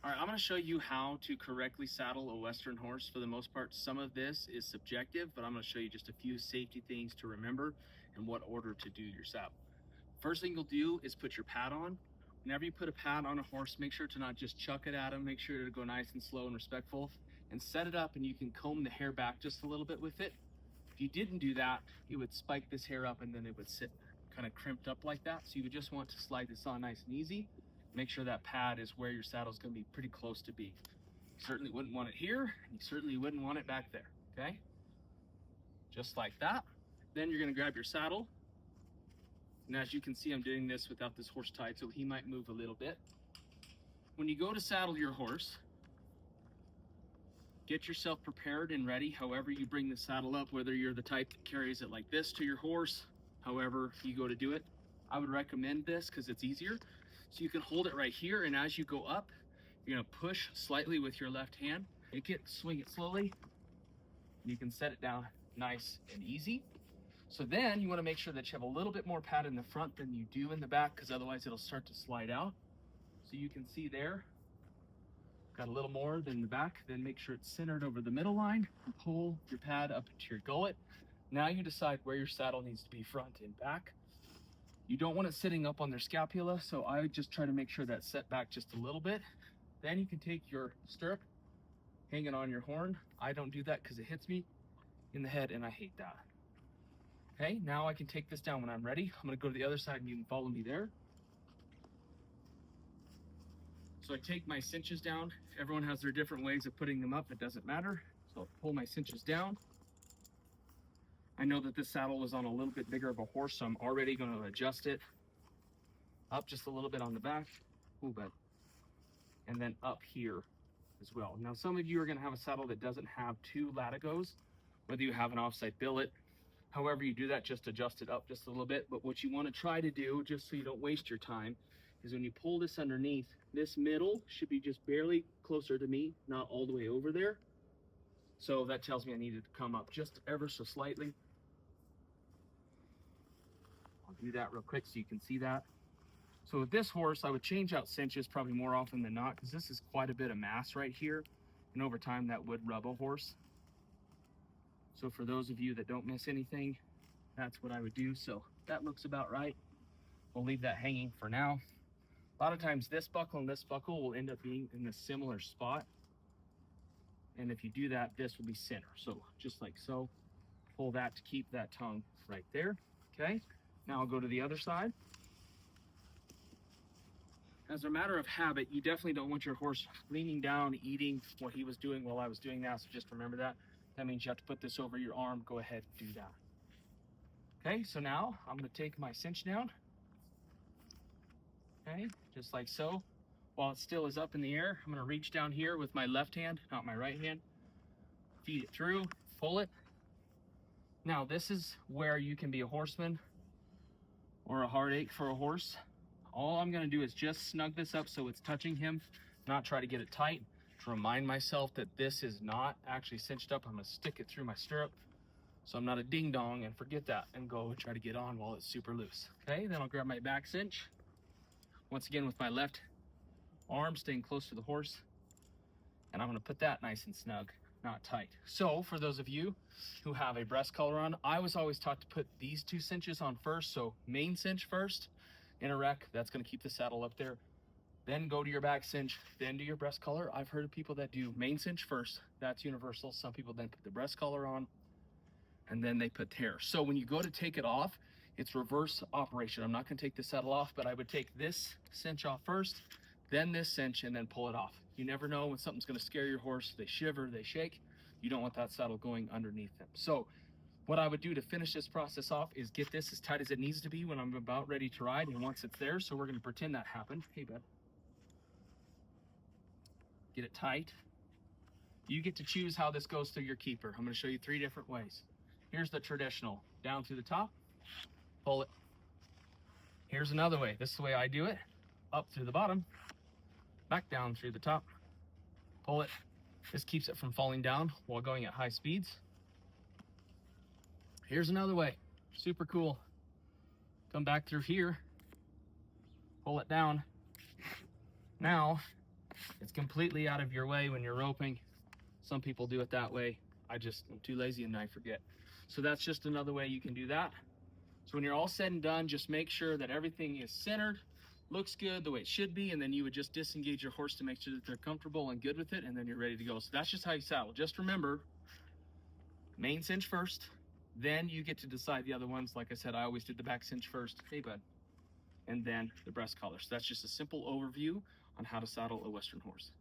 All right, I'm going to show you how to correctly saddle a Western horse. For the most part, some of this is subjective, but I'm going to show you just a few safety things to remember and what order to do your saddle. First thing you'll do is put your pad on. Whenever you put a pad on a horse, make sure to not just chuck it at him. Make sure to go nice and slow and respectful and set it up, and you can comb the hair back just a little bit with it. If you didn't do that, you would spike this hair up and then it would sit kind of crimped up like that. So you would just want to slide this on nice and easy. Make sure that pad is where your saddle is going to be pretty close to be. You certainly wouldn't want it here, and you certainly wouldn't want it back there, okay? Just like that. Then you're going to grab your saddle. And as you can see, I'm doing this without this horse tied, so he might move a little bit. When you go to saddle your horse, get yourself prepared and ready however you bring the saddle up, whether you're the type that carries it like this to your horse, however you go to do it. I would recommend this because it's easier. So you can hold it right here, and as you go up, you're gonna push slightly with your left hand, swing it slowly. You can set it down nice and easy. So then you wanna make sure that you have a little bit more pad in the front than you do in the back, because otherwise it'll start to slide out. So you can see there, got a little more than the back. Then make sure it's centered over the middle line and pull your pad up into your gullet. Now you decide where your saddle needs to be, front and back. You don't want it sitting up on their scapula, so I would just try to make sure that's set back just a little bit. Then you can take your stirrup, hang it on your horn. I don't do that because it hits me in the head and I hate that. Okay, now I can take this down when I'm ready. I'm gonna go to the other side and you can follow me there. So I take my cinches down. Everyone has their different ways of putting them up, it doesn't matter. So I'll pull my cinches down. I know that this saddle was on a little bit bigger of a horse, so I'm already going to adjust it up just a little bit on the back, and then up here as well. Now, some of you are going to have a saddle that doesn't have two latigos, whether you have an offside billet. However you do that, just adjust it up just a little bit. But what you want to try to do, just so you don't waste your time, is when you pull this underneath, this middle should be just barely closer to me, not all the way over there. So that tells me I needed to come up just ever so slightly. I'll do that real quick so you can see that. So with this horse, I would change out cinches probably more often than not, because this is quite a bit of mass right here. And over time that would rub a horse. So for those of you that don't miss anything, that's what I would do. So that looks about right. We'll leave that hanging for now. A lot of times this buckle and this buckle will end up being in a similar spot. And if you do that, this will be center. So just like so, pull that to keep that tongue right there, okay? Now I'll go to the other side. As a matter of habit, you definitely don't want your horse leaning down, eating what he was doing while I was doing that, so just remember that. That means you have to put this over your arm. Go ahead and do that. Okay, so now I'm gonna take my cinch down. Okay, just like so. While it still is up in the air, I'm gonna reach down here with my left hand, not my right hand. Feed it through, pull it. Now this is where you can be a horseman or a heartache for a horse. All I'm gonna do is just snug this up so it's touching him, not try to get it tight. To remind myself that this is not actually cinched up, I'm gonna stick it through my stirrup so I'm not a ding dong and forget that and go try to get on while it's super loose. Okay, then I'll grab my back cinch. Once again with my left arm staying close to the horse, and I'm going to put that nice and snug, not tight. So for those of you who have a breast collar on, I was always taught to put these two cinches on first. So main cinch first in a wreck, that's going to keep the saddle up there. Then go to your back cinch, then do your breast collar. I've heard of people that do main cinch first. That's universal. Some people then put the breast collar on and then they put hair. So when you go to take it off, it's reverse operation. I'm not going to take the saddle off, but I would take this cinch off first, then this cinch, and then pull it off. You never know when something's going to scare your horse. They shiver, they shake. You don't want that saddle going underneath them. So what I would do to finish this process off is get this as tight as it needs to be when I'm about ready to ride, and once it's there, so we're going to pretend that happened. Hey, bud. Get it tight. You get to choose how this goes through your keeper. I'm going to show you 3 different ways. Here's the traditional, down through the top, pull it. Here's another way. This is the way I do it. Up through the bottom, back down through the top, pull it. This keeps it from falling down while going at high speeds. Here's another way, super cool. Come back through here, pull it down. Now, It's completely out of your way when you're roping. Some people do it that way. I'm too lazy and I forget. So that's just another way you can do that. So when you're all said and done, just make sure that everything is centered, looks good the way it should be, and then you would just disengage your horse to make sure that they're comfortable and good with it, and then you're ready to go. So that's just how you saddle. Just remember, main cinch first, then you get to decide the other ones. Like I said, I always did the back cinch first, hey bud, and then the breast collar. So that's just a simple overview on how to saddle a Western horse.